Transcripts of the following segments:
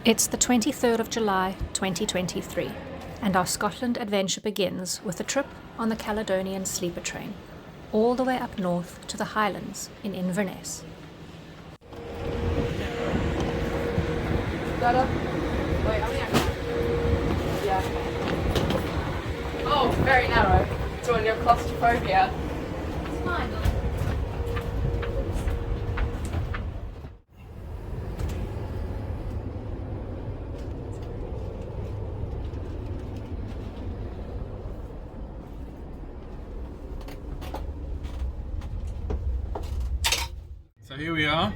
It's the 23rd of July 2023, and our Scotland adventure begins with a trip on the Caledonian Sleeper train, all the way up north to the Highlands in Inverness. That up? Wait, how many Yeah. Oh, very narrow. Join your claustrophobia. It's fine. So here we are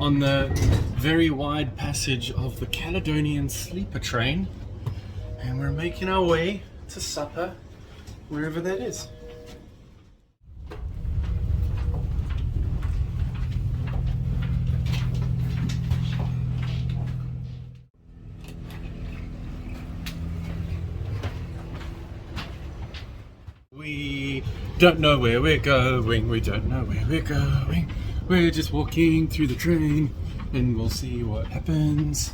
on the very wide passage of the Caledonian Sleeper train, and we're making our way to supper wherever that is. We don't know where we're going, we don't know where we're going. We're just walking through the train and we'll see what happens.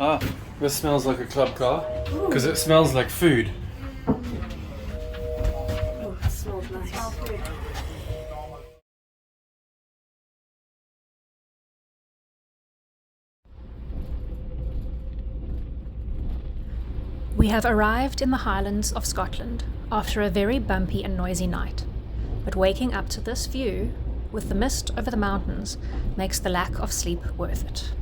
Ah, this smells like a club car because it smells like food. Oh, that smells nice. We have arrived in the Highlands of Scotland after a very bumpy and noisy night, but waking up to this view, with the mist over the mountains, makes the lack of sleep worth it.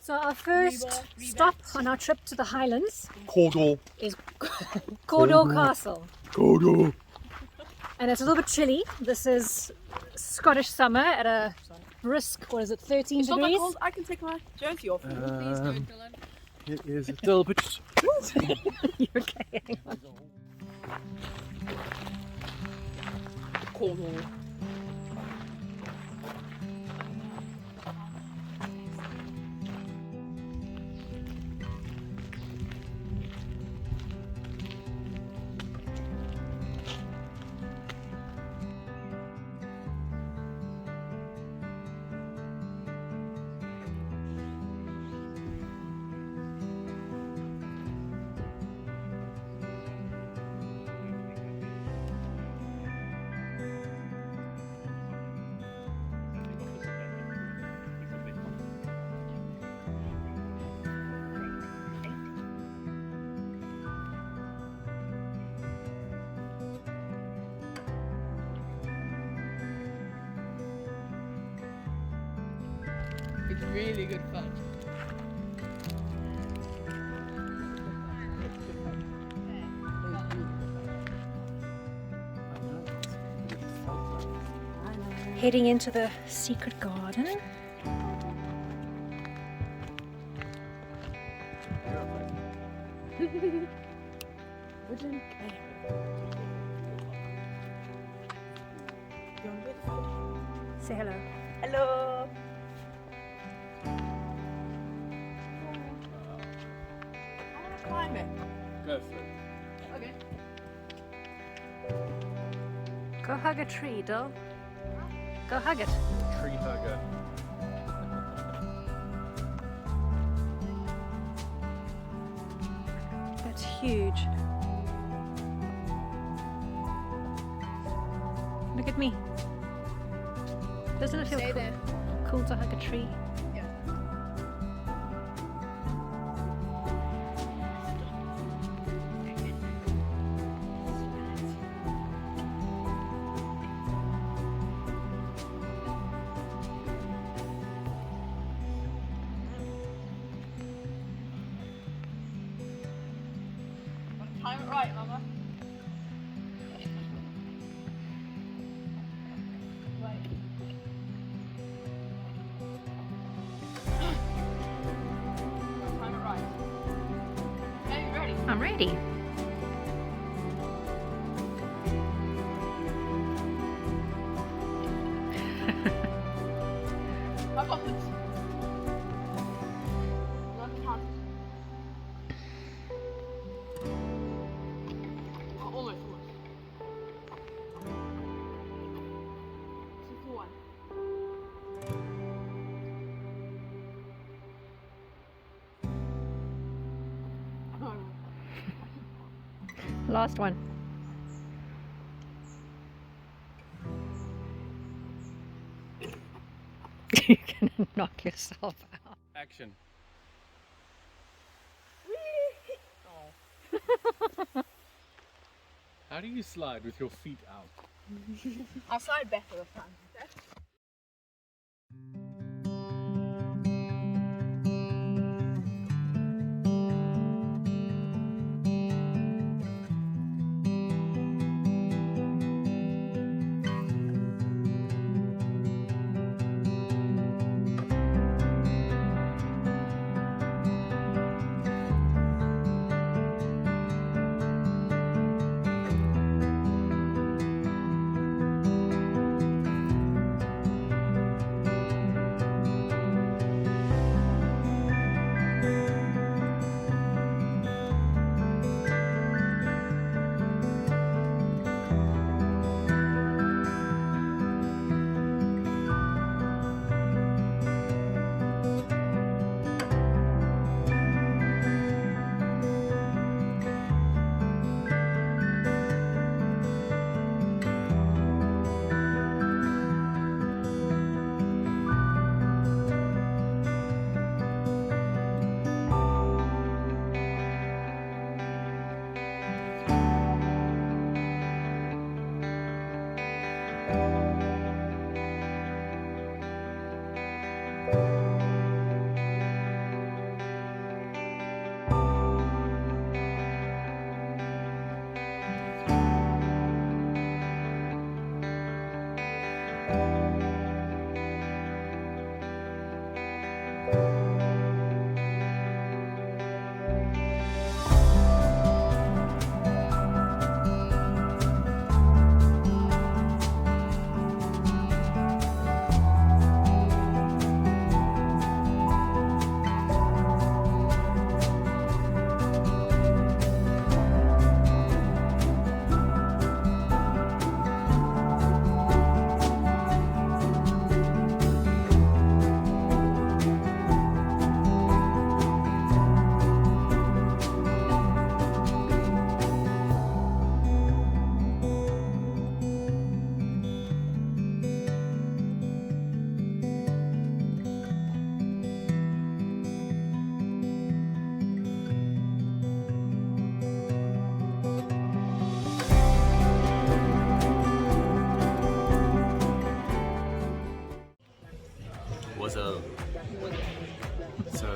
So our first stop on our trip to the Highlands Cawdor. is Cawdor Castle. Cawdor. And it's a little bit chilly. This is Scottish summer at a brisk, 13 It's not that degrees? cold. I can take my jersey off. Please don't, Dylan. It is a little bit. You're okay. Hang on. Cornwall. It's really good fun. Heading into the secret garden. Say hello. Hello. I want to climb it. Go for it. Okay. Go hug a tree, Dill. Go hug it. Tree hugger. That's huge. Look at me. Doesn't it feel Stay cool, there. cool to hug a tree? Yeah. Time it right, Mama. Wait. Time it right. Okay, you ready? I'm ready. I've got this. Left hand. Last one. You're gonna knock yourself out. Action. How do you slide with your feet out? I'll slide back to the front. What's up? So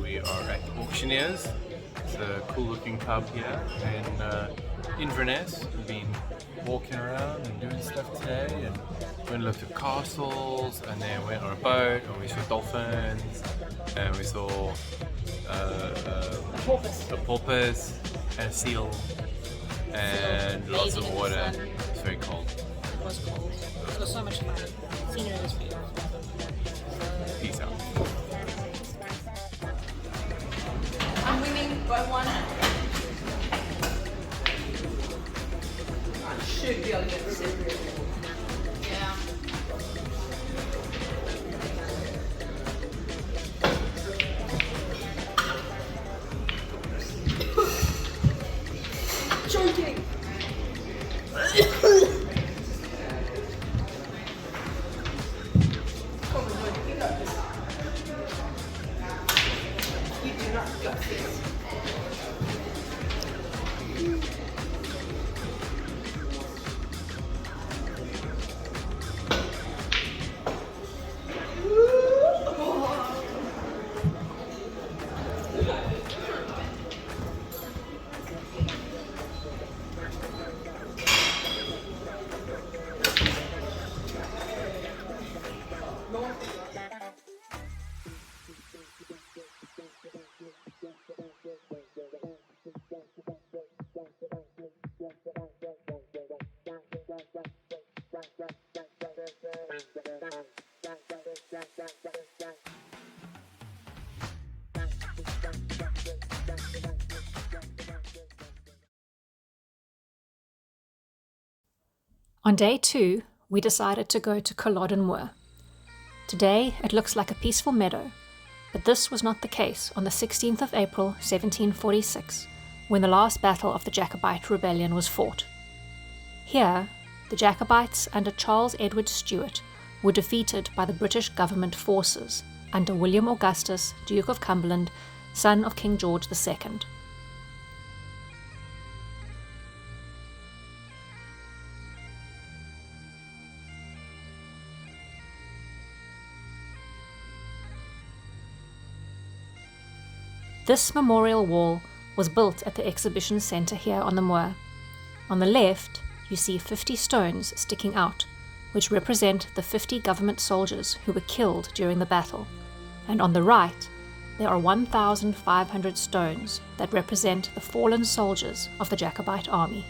we are at Auctioneers. It's a cool looking pub here in Inverness. We've been walking around and doing stuff today, and went and looked at castles, and then went on a boat and we saw dolphins, and we saw a porpoise and a seal and lots of water. It's very cold. It was cold. It was so much fun. Scenery was beautiful. Peace out. I'm winning by one. I should be able to get this in. Yeah. Choking. On day 2, we decided to go to Culloden Moor. Today, it looks like a peaceful meadow, but this was not the case on the 16th of April, 1746, when the last battle of the Jacobite rebellion was fought. Here, the Jacobites under Charles Edward Stuart were defeated by the British government forces under William Augustus, Duke of Cumberland, son of King George II. This memorial wall was built at the exhibition centre here on the moor. On the left, you see 50 stones sticking out, which represent the 50 government soldiers who were killed during the battle. And on the right, there are 1,500 stones that represent the fallen soldiers of the Jacobite army.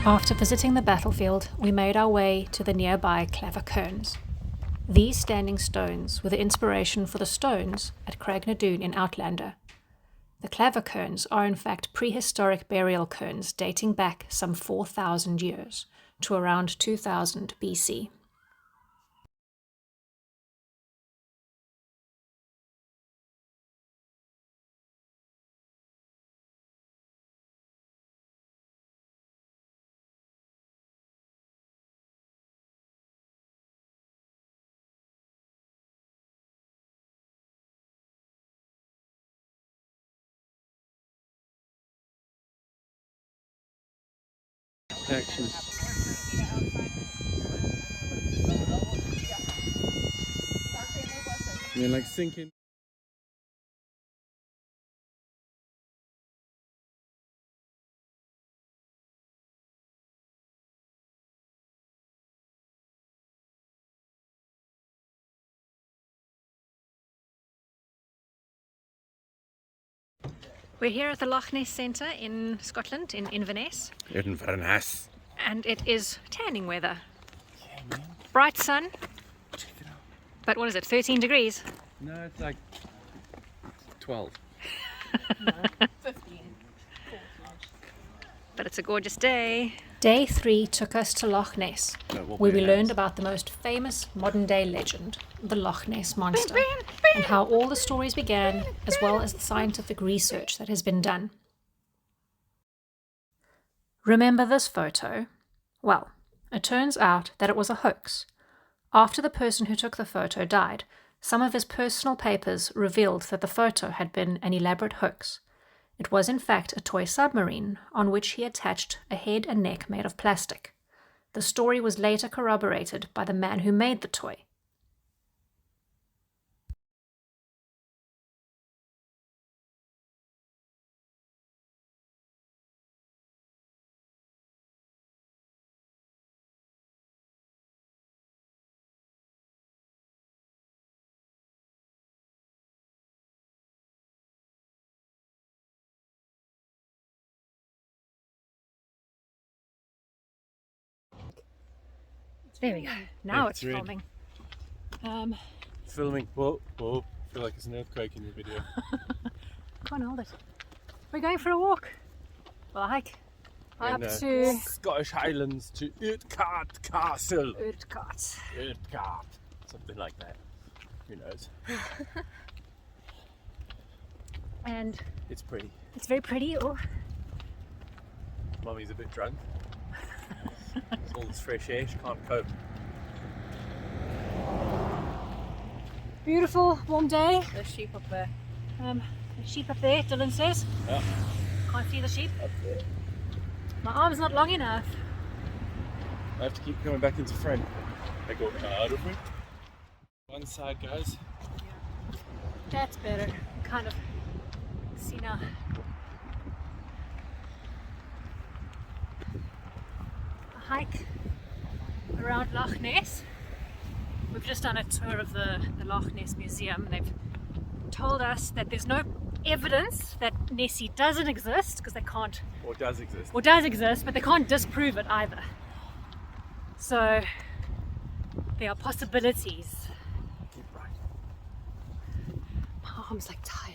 After visiting the battlefield, we made our way to the nearby Clavercairns. These standing stones were the inspiration for the stones at Craignadoon in Outlander. The Clavercairns are in fact prehistoric burial cairns dating back some 4,000 years to around 2000 BC. Action. You're like sinking. We're here at the Loch Ness Centre in Scotland, in Inverness. Inverness. And it is tanning weather. Yeah, man. Bright sun, Check it out. but what is it, 13 degrees? No, it's like 12. 15. But it's a gorgeous day. Day 3 took us to Loch Ness, where we learned about the most famous modern-day legend, the Loch Ness Monster, and how all the stories began, as well as the scientific research that has been done. Remember this photo? Well, it turns out that it was a hoax. After the person who took the photo died, some of his personal papers revealed that the photo had been an elaborate hoax. It was in fact a toy submarine on which he attached a head and neck made of plastic. The story was later corroborated by the man who made the toy. There we go. Now it's red. filming. It's filming. Whoa, whoa. I feel like it's an earthquake in your video. Can't hold it. We're going for a walk. Well, a hike. Up to Scottish Highlands to Urquhart Castle. Urquhart. Urquhart. Something like that. Who knows? And It's pretty. it's very pretty. Oh, Mummy's a bit drunk. It's all this fresh air, she can't cope. beautiful warm day. There's sheep up there. There's sheep up there, Dylan says. Yeah. Can't see the sheep. Up there. My arm's not long enough. I have to keep coming back into frame. I go out of it. One side, guys. That's better. Kind of see now. A hike around Loch Ness. We've just done a tour of the Loch Ness Museum. They've told us that there's no evidence that Nessie doesn't exist because they can't, Or does exist. or does exist, but they can't disprove it either. So there are possibilities. Keep right. My arm's like tired.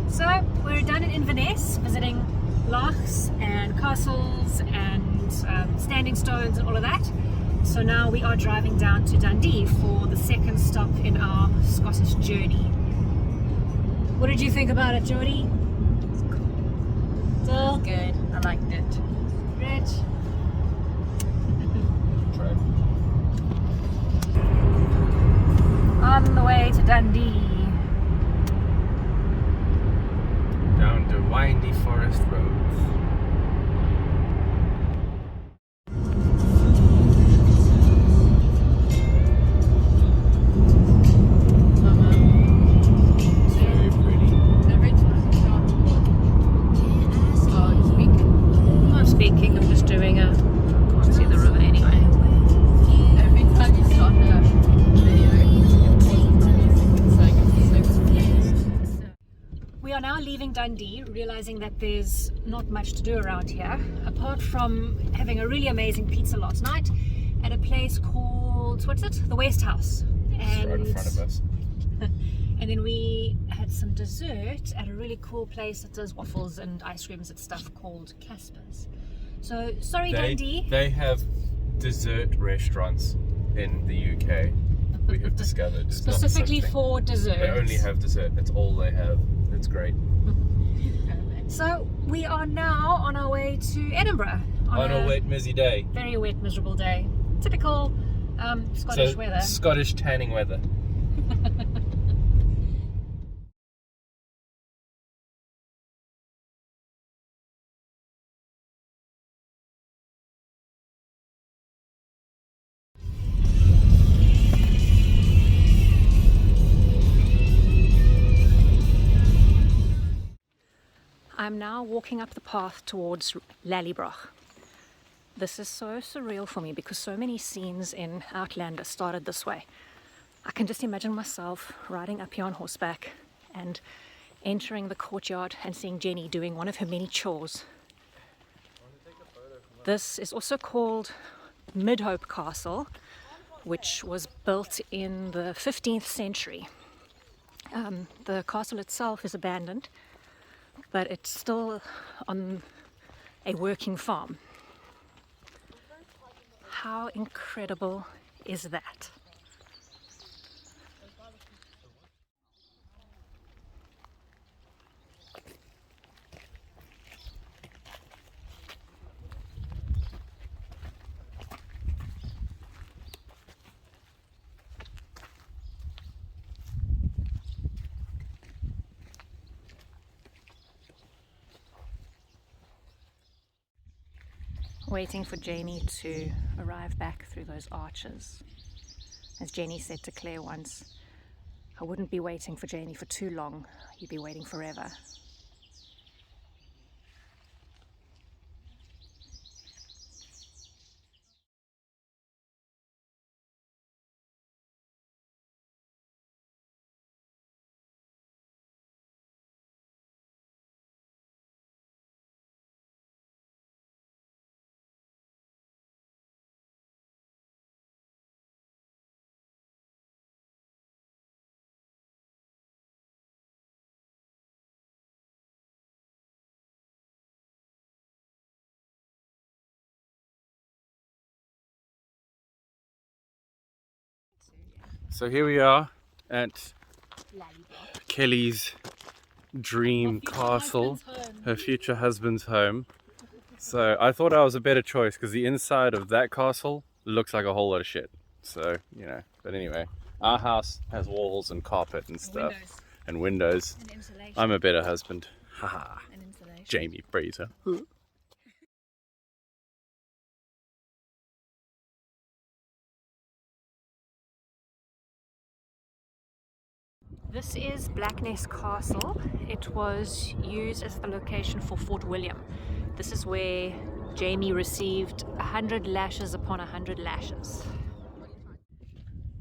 So we're done in Inverness, visiting lochs and castles and standing stones and all of that. So now we are driving down to Dundee for the second stop in our Scottish journey. What did you think about it, Jodie? Still Good. I liked it. Rich. Try. On the way to Dundee. Down the windy forest roads. Very pretty. Every time you start oh, you speaking. I'm speaking, I'm just doing a. Can't see the river anyway. Every time you start a video, it's like I'm so confused. We are now leaving Dundee, realizing that there's not much to do around here, apart from having a really amazing pizza last night at a place called, what's it? The West House. It's right in front of us. And then we had some dessert at a really cool place that does waffles and ice creams and stuff called Casper's. So, sorry Dundee. They have dessert restaurants in the UK. We have discovered. It's not Specifically something- for dessert. They only have dessert. That's all they have. It's great. So we are now on our way to Edinburgh On a wet, mizzy day. very wet, miserable day. Typical Scottish So, weather. Scottish tanning weather. I'm now walking up the path towards Lallybroch. This is so surreal for me because so many scenes in Outlander started this way. I can just imagine myself riding up here on horseback and entering the courtyard and seeing Jenny doing one of her many chores. This is also called Midhope Castle, which was built in the 15th century. The castle itself is abandoned, but it's still on a working farm. How incredible is that? waiting for Janie to arrive back through those arches. As Janie said to Claire once, I wouldn't be waiting for Janie for too long, you'd be waiting forever. So here we are at Kelly's dream castle, her future husband's home. So I thought I was a better choice because the inside of that castle looks like a whole lot of shit. So, you know, but anyway, our house has walls and carpet and stuff and windows. And insulation. I'm a better husband. Haha. And insulation. Jamie Fraser. This is Blackness Castle. It was used as the location for Fort William. This is where Jamie received 100 lashes upon 100 lashes.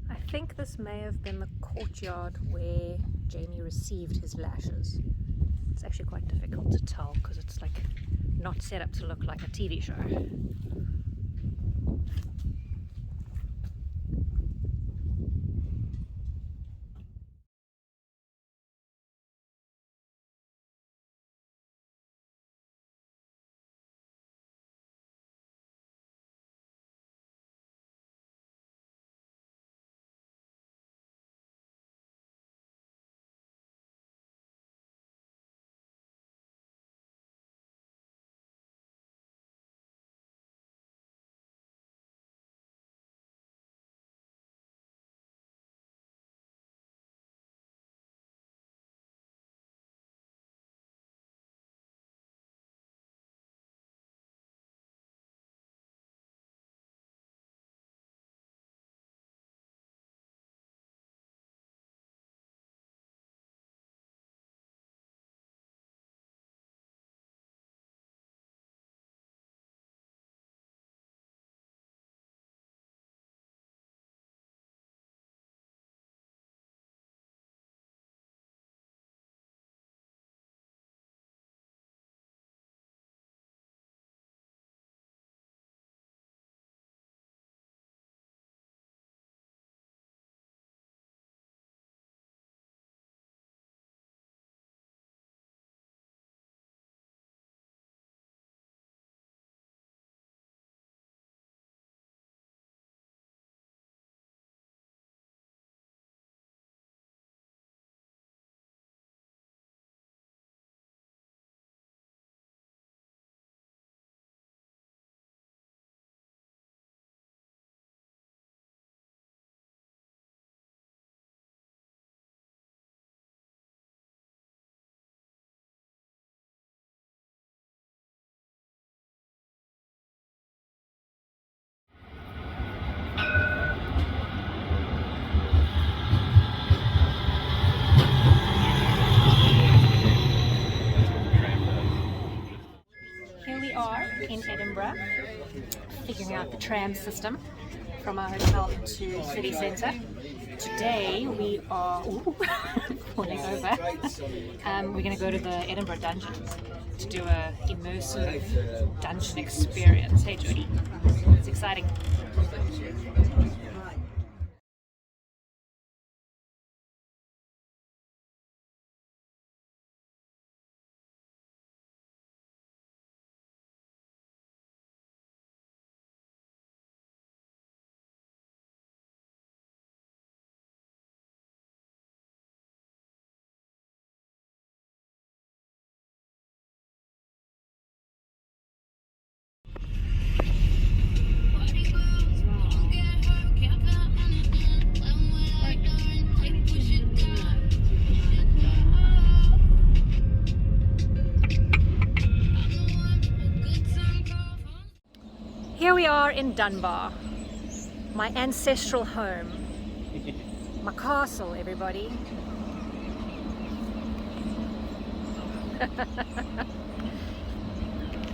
I think this may have been the courtyard where Jamie received his lashes. It's actually quite difficult to tell because it's like not set up to look like a TV show. In Edinburgh, figuring out the tram system from our hotel to city centre. Today we are falling over. We're going to go to the Edinburgh Dungeons to do a immersive dungeon experience. Hey Jodie, it's exciting. in Dunbar, my ancestral home, my castle, everybody.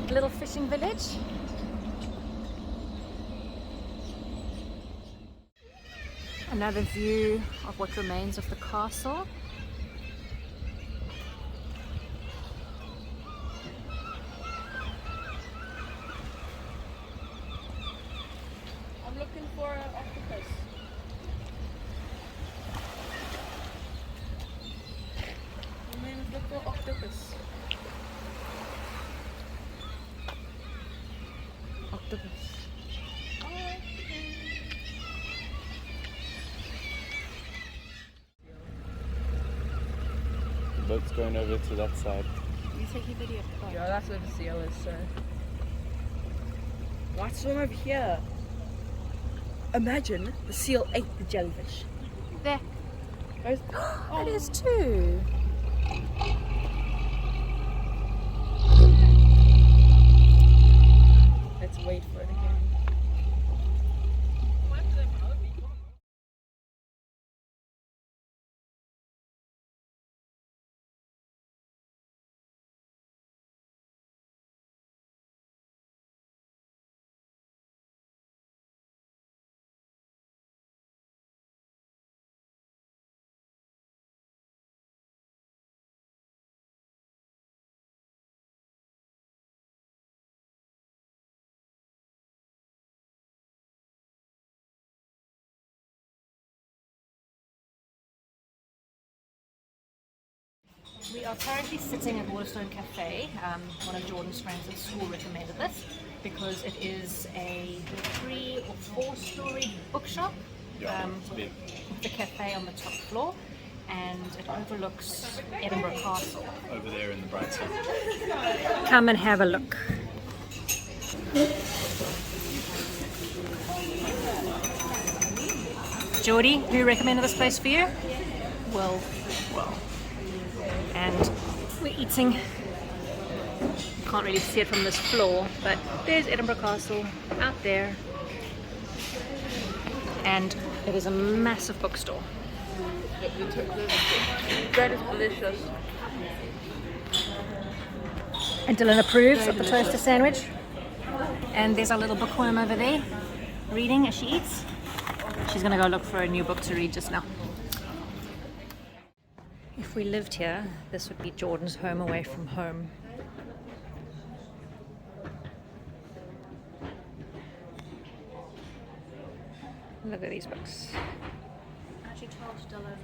Little fishing village. Another view of what remains of the castle. I'm looking for an octopus. My name is Dr. Octopus. Octopus. The boat's going over to that side. You take your video. Yeah, that's where the seal is, so. What's one over here? Imagine the seal ate the jellyfish. There. Guys, It is too. let's wait for it again. We are currently sitting at Waterstone Cafe. One of Jordan's friends at school recommended this because it is a 3 or 4 story bookshop with the cafe on the top floor, and it overlooks Edinburgh Castle. Over there in the bright side. Come and have a look. Geordie, who recommended this place for you? Well. And we're eating. Can't really see it from this floor, but there's Edinburgh Castle out there. And it is a massive bookstore. Bread is delicious. And Dylan approves of the toaster sandwich. And there's our little bookworm over there, reading as she eats. She's gonna go look for a new book to read just now. If we lived here, this would be Jordan's home away from home. Look at these books. I actually told Dylan,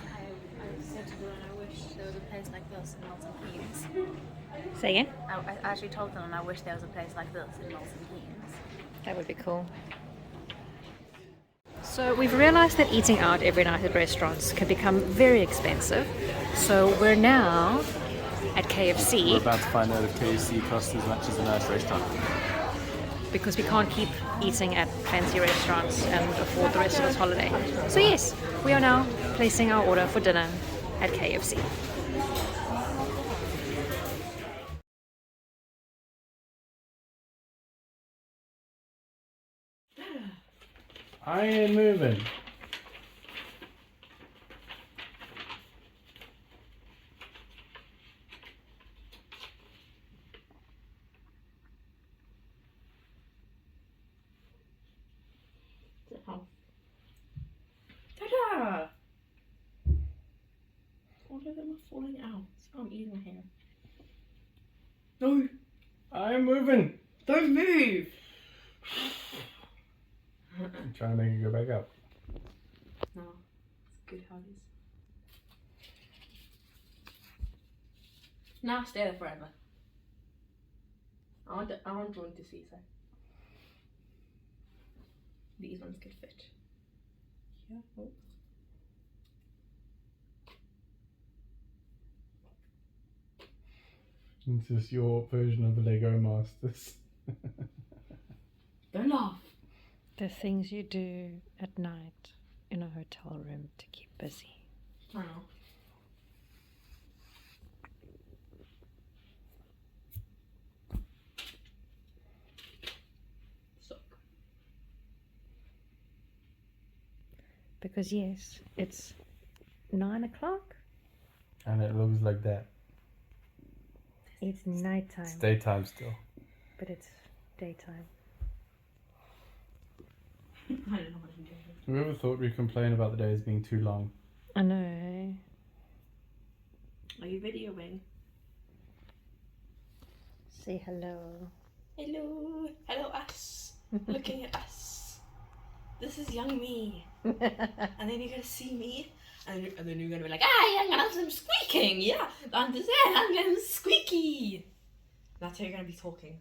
I said to Dylan, I wish there was a place like this in Milton Keynes. Say again? I actually told Dylan, I wish there was a place like this in Milton Keynes. That would be cool. So we've realized that eating out every night at restaurants can become very expensive. So we're now at KFC. We're about to find out if KFC costs as much as a nice restaurant. Because we can't keep eating at fancy restaurants and afford the rest of this holiday. So yes, we are now placing our order for dinner at KFC. I ain't moving. Ta-da! All of them are falling out. So I'm eating my hair. No! I'm moving. Don't move! I'm trying to make it go back up. No, it's good how it is. Now stay there forever. I want Jordan to see so. These ones could fit. Yeah. Oh. This is your version of the Lego Masters. Don't laugh. The things you do at night in a hotel room to keep busy. I know. Suck. Because yes, it's 9 o'clock. And it looks like that. It's nighttime, It's daytime still. but it's daytime. I don't know what I'm doing. Whoever thought we'd complain about the days being too long? I know. Are you videoing? Say hello. Hello. Hello us. Looking at us. This is young me. And then you're gonna see me. And then you're gonna be like, young and I'm squeaking. Yeah. Understand? I'm squeaky. That's how you're gonna be talking.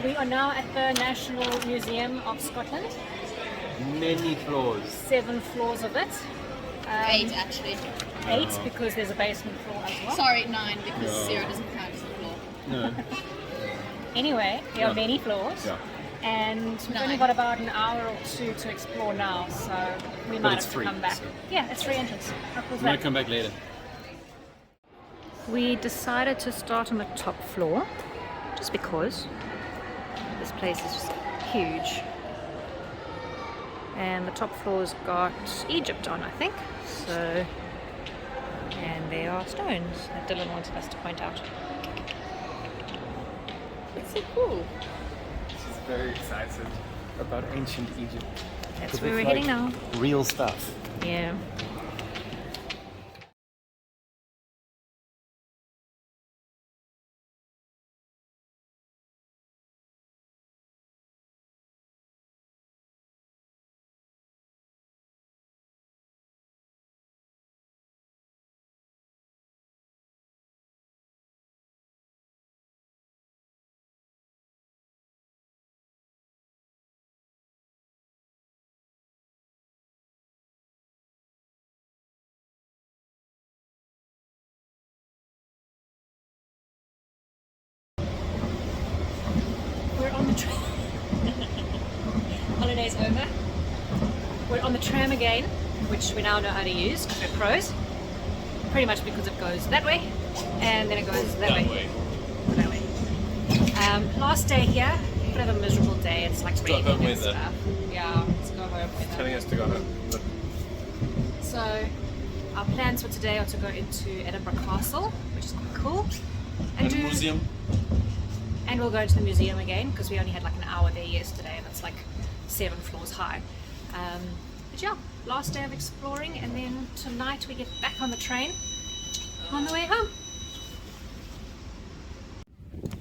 We are now at the National Museum of Scotland. Many floors. 7 floors of it. 8 actually. 8 because there's a basement floor as well. Sorry, 9 because 0 doesn't count as a floor. No. Anyway, there are many floors. Yeah. And we've only 9. got about an hour or 2 to explore now, so we might it's have to free, come back. so- Yeah, it's free entrance. How cool is I might that? come back later. We decided to start on the top floor just because this place is just huge. And the top floor's got Egypt on, I think. So, and there are stones that Dylan wanted us to point out. It's so cool. She's very excited about ancient Egypt. That's where we're heading now. Real stuff. Yeah. We're on the tram. Holiday's over. We're on the tram again, which we now know how to use because we're pros. Pretty much because it goes that way, and then it goes that way. That way. Last day here, bit of a miserable day. It's like raining home and weather. stuff. Yeah, let's go home. weather. Telling us to go home. Look. So our plans for today are to go into Edinburgh Castle, which is quite cool, And do- museum. And we'll go to the museum again because we only had like an hour there yesterday, and it's like 7 floors high. But yeah, last day of exploring, and then tonight we get back on the train on the way home.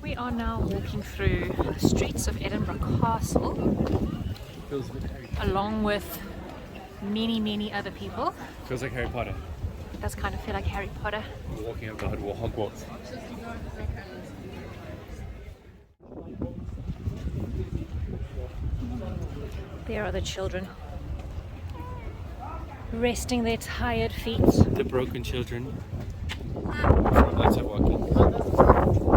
We are now walking through the streets of Edinburgh Castle, Feels a bit Harry. along with many other people. Feels like Harry Potter. It does kind of feel like Harry Potter. We're walking up the Hogwarts. There are the children resting their tired feet. The broken children. From lots of walking.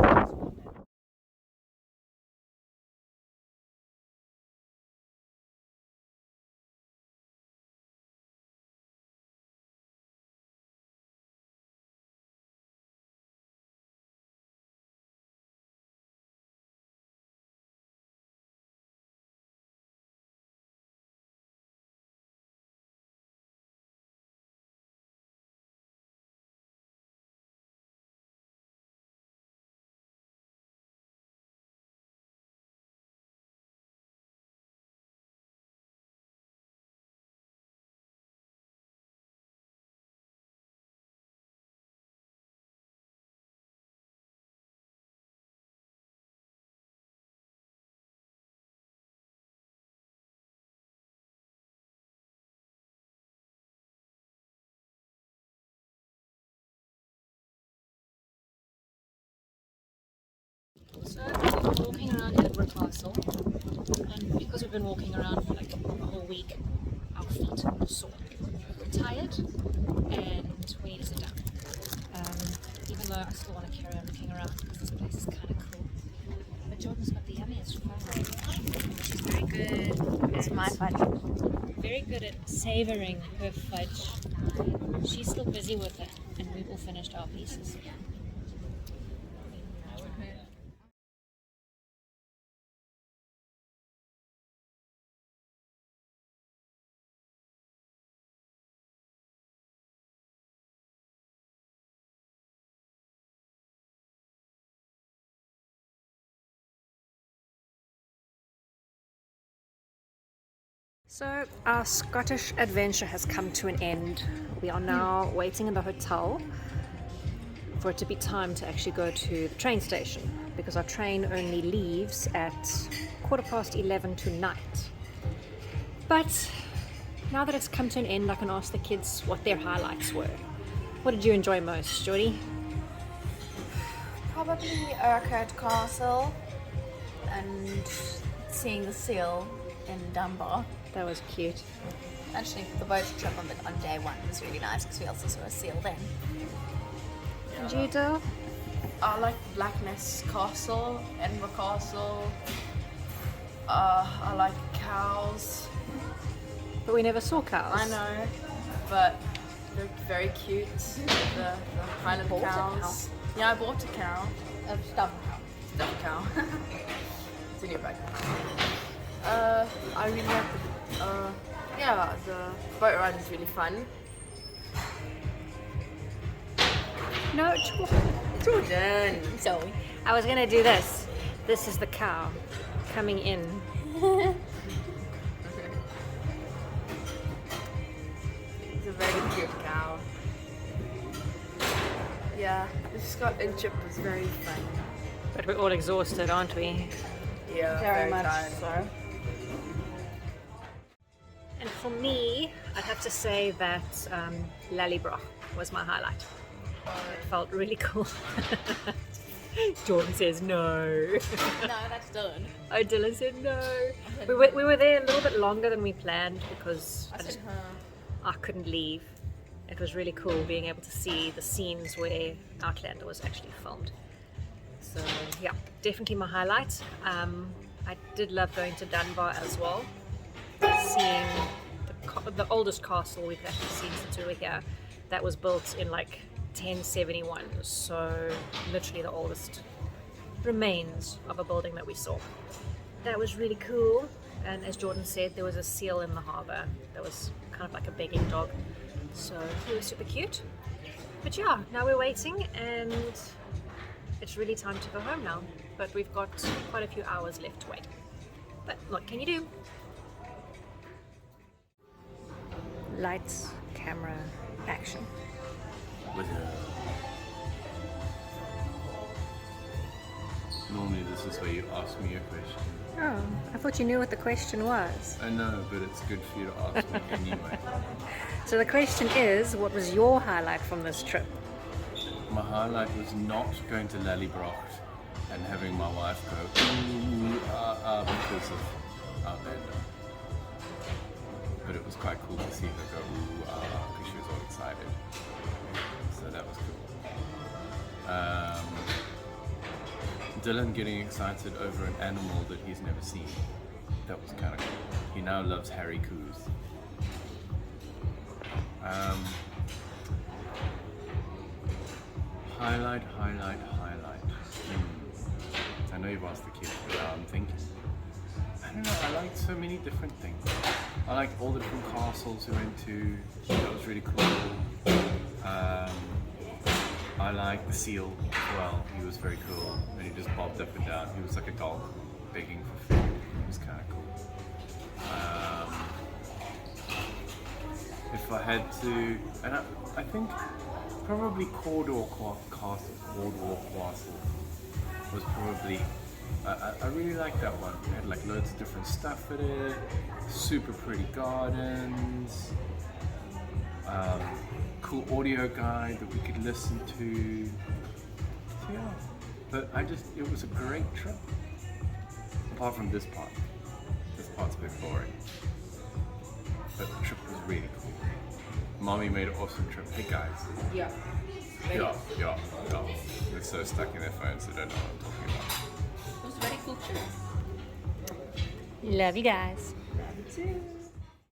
So we've been walking around Edinburgh Castle, and because we've been walking around for like a whole week, our feet are sore. We're tired, and we need to sit down. Even though I still want to carry on looking around because this place is kind of cool. But Jordan's got the yummiest fudge, which is very good. It's my fudge. very good at savoring her fudge. She's still busy with it, and we've all finished our pieces. So our Scottish adventure has come to an end. We are now waiting in the hotel for it to be time to actually go to the train station, because our train only leaves at 11:15 tonight. But now that it's come to an end, I can ask the kids what their highlights were. What did you enjoy most, Geordie? Probably Urquhart Castle and seeing the seal in Dunbar. That was cute. Actually, the boat trip on day one was really nice because we also saw a seal then. And you, Dale? I like Blackness Castle, Edinburgh Castle. I like cows. But we never saw cows. I know, but they're very cute. The Highland cows. Yeah, I bought a cow. A stuffed cow. Stuffed cow. It's in your bag. I really like the boat ride is really fun. No, Jordan. Zoe. I was gonna do this. This is the cow coming in. It's a very cute cow. Yeah, the Scotland trip was very fun. But we're all exhausted, aren't we? Yeah, very much so. And for me, I'd have to say that Lallybroch was my highlight. It felt really cool. Jordan says no. No, that's Dylan. Oh, Dylan said no. We were there a little bit longer than we planned because I couldn't leave. It was really cool being able to see the scenes where Outlander was actually filmed. So yeah, definitely my highlight. I did love going to Dunbar as well. Seeing the oldest castle we've actually seen since we were here. That was built in like 1071, so literally the oldest remains of a building that we saw. That was really cool, and as Jordan said, there was a seal in the harbour that was kind of like a begging dog, so he was super cute. But yeah, now we're waiting and it's really time to go home now, but we've got quite a few hours left to wait. But what can you do? Lights, camera, action. Normally this is where you ask me a question. Oh, I thought you knew what the question was. I know, but it's good for you to ask me anyway. So the question is, what was your highlight from this trip? My highlight was not going to Lallybroch and having my wife go because of Outlander. But it was quite cool to see her go because she was all excited. So that was cool. Dylan getting excited over an animal that he's never seen. That was kind of cool. He now loves Harry Coos. Highlight. I know you've asked the kids, but now I'm thinking. I don't know, I liked so many different things. I liked all the different castles we went to. That was really cool. I liked the seal as well. He was very cool. And he just bobbed up and down. He was like a dog begging for food. It was kind of cool. If I had to, and I think probably Cawdor Castle was probably, I really liked that one. It had like loads of different stuff in it, super pretty gardens, cool audio guide that we could listen to. So yeah, but it was a great trip. Apart from this part. This part's a bit boring. But the trip was really cool. Mommy made an awesome trip. Hey guys. Yeah. Yeah. They're so stuck in their phones they don't know what I'm talking about. It was a very cool trip. Love you guys. Love you too.